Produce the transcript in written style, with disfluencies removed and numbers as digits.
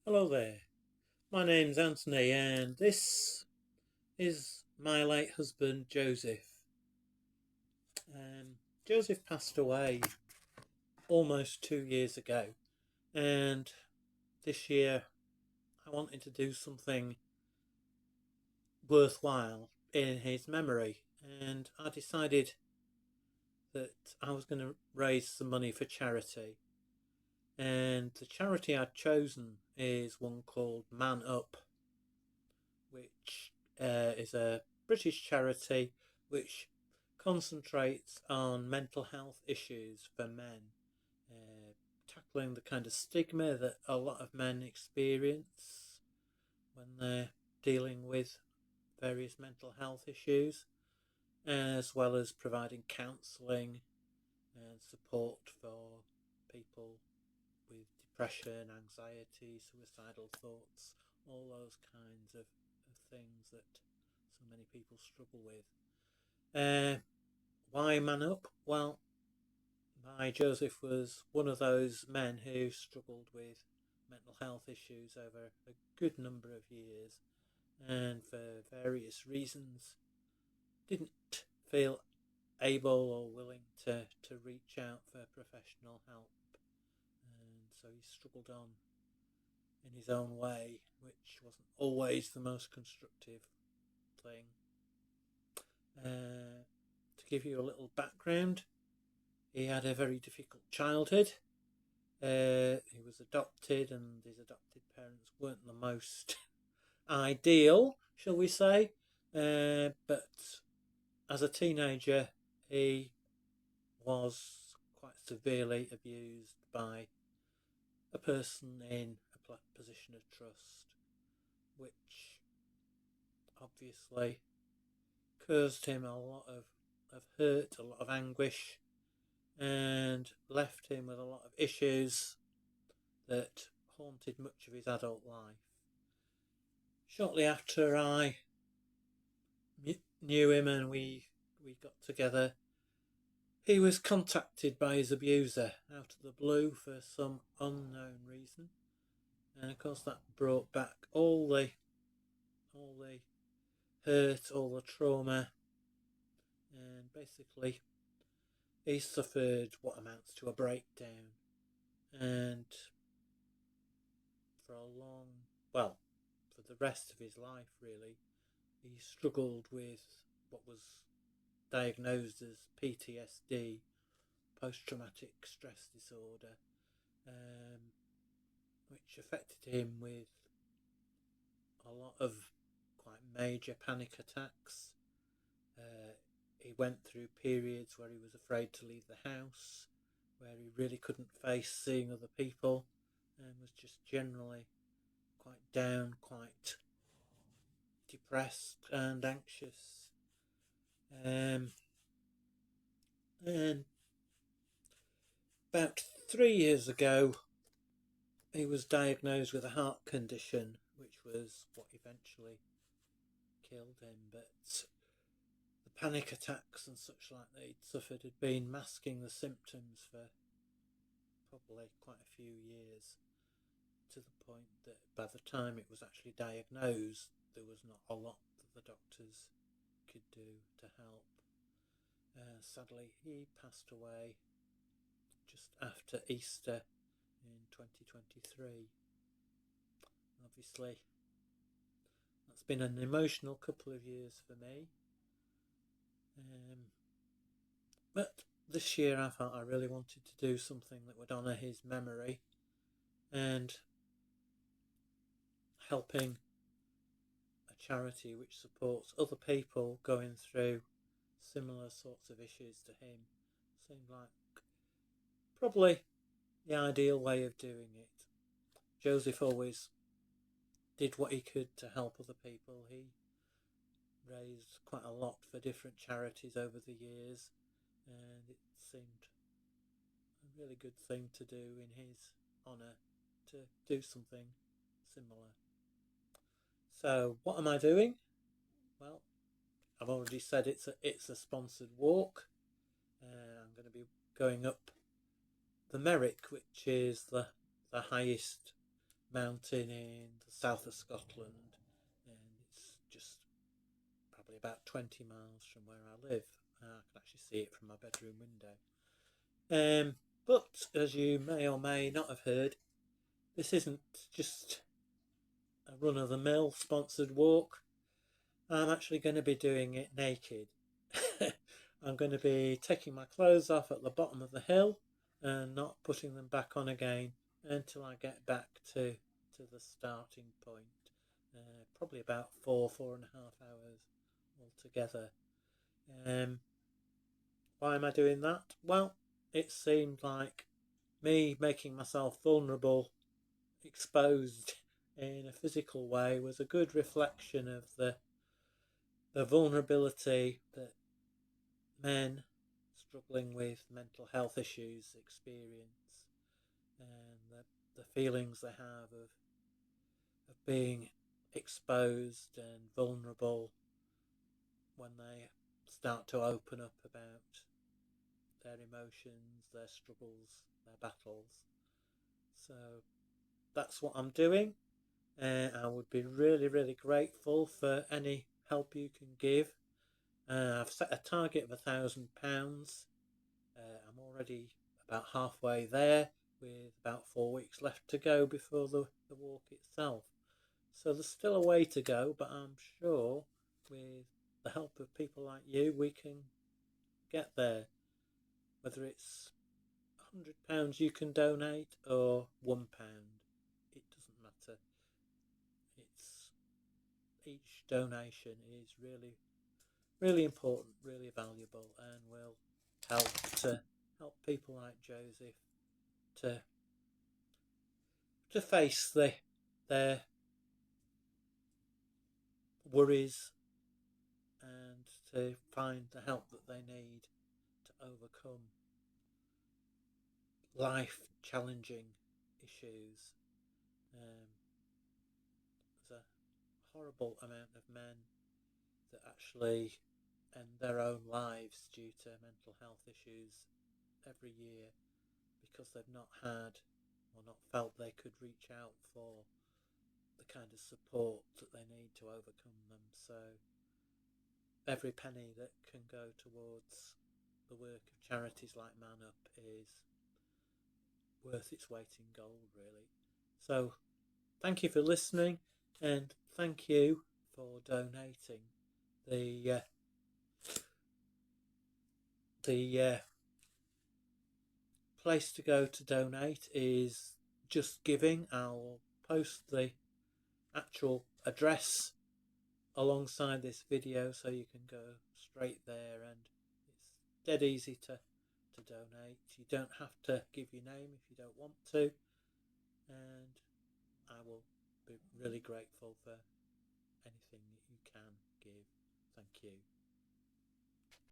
Hello there. My name's Anthony, and this is my late husband Joseph. Joseph passed away almost 2 years ago, and this year I wanted to do something worthwhile in his memory, and I decided that I was going to raise some money for charity. And the charity I'd chosen is one called Man Up, which is a British charity which concentrates on mental health issues for men, tackling the kind of stigma that a lot of men experience when they're dealing with various mental health issues, as well as providing counselling and support for people with depression, anxiety, suicidal thoughts, all those kinds of things that so many people struggle with. Why Man Up? Well, my Joseph was one of those men who struggled with mental health issues over a good number of years, and for various reasons didn't feel able or willing to reach out for professional help, and so he struggled on in his own way, which wasn't always the most constructive thing. To give you a little background, he had a very difficult childhood. He was adopted, and his adopted parents weren't the most ideal, shall we say. But as a teenager, he was quite severely abused by a person in a position of trust, which obviously caused him a lot of hurt, a lot of anguish, and left him with a lot of issues that haunted much of his adult life. Shortly after I knew him and we got together, he was contacted by his abuser out of the blue for some unknown reason, and of course that brought back all the hurt, all the trauma, and basically he suffered what amounts to a breakdown. And for for the rest of his life, really, he struggled with what was diagnosed as PTSD, post-traumatic stress disorder, which affected him with a lot of quite major panic attacks. He went through periods where he was afraid to leave the house, where he really couldn't face seeing other people, and was just generally quite down, quite depressed and anxious. And about 3 years ago, he was diagnosed with a heart condition, which was what eventually killed him. But the panic attacks and such like that he'd suffered had been masking the symptoms for probably quite a few years, to the point that by the time it was actually diagnosed, there was not a lot that the doctors could do to help. Sadly, he passed away just after Easter in 2023. Obviously, that's been an emotional couple of years for me. But this year I thought I really wanted to do something that would honour his memory, and helping a charity which supports other people going through similar sorts of issues to him seemed like probably the ideal way of doing it. Joseph always did what he could to help other people. He raised quite a lot for different charities over the years, and it seemed a really good thing to do in his honour, to do something similar. So what am I doing? Well, I've already said it's a sponsored walk. I'm going to be going up the Merrick, which is the highest mountain in the south of Scotland, and it's just probably about 20 miles from where I live. I can actually see it from my bedroom window. But as you may or may not have heard, this isn't just a run-of-the-mill sponsored walk. I'm actually going to be doing it naked. I'm going to be taking my clothes off at the bottom of the hill and not putting them back on again until I get back to the starting point. Probably about 4.5 hours altogether. Why am I doing that? Well, it seemed like me making myself vulnerable, exposed in a physical way, was a good reflection of the vulnerability that men struggling with mental health issues experience, and the feelings they have of being exposed and vulnerable when they start to open up about their emotions, their struggles, their battles. So that's what I'm doing. I would be really, really grateful for any help you can give. I've set a target of £1,000. I'm already about halfway there, with about 4 weeks left to go before the walk itself. So there's still a way to go, but I'm sure with the help of people like you, we can get there. Whether it's £100 you can donate or £1, it doesn't matter. It's each donation is really, really important, really valuable, and will help people like Joseph to face their worries and to find the help that they need to overcome life challenging issues. There's a horrible amount of men that actually end their own lives due to mental health issues every year because they've not had or not felt they could reach out for the kind of support that they need to overcome them. So every penny that can go towards the work of charities like Man Up is worth its weight in gold, really. So thank you for listening, and thank you for donating. The place to go to donate is Just Giving. I'll post the actual address alongside this video so you can go straight there, and it's dead easy to donate. You don't have to give your name if you don't want to, and I will be really grateful for anything that you can give. Thank you.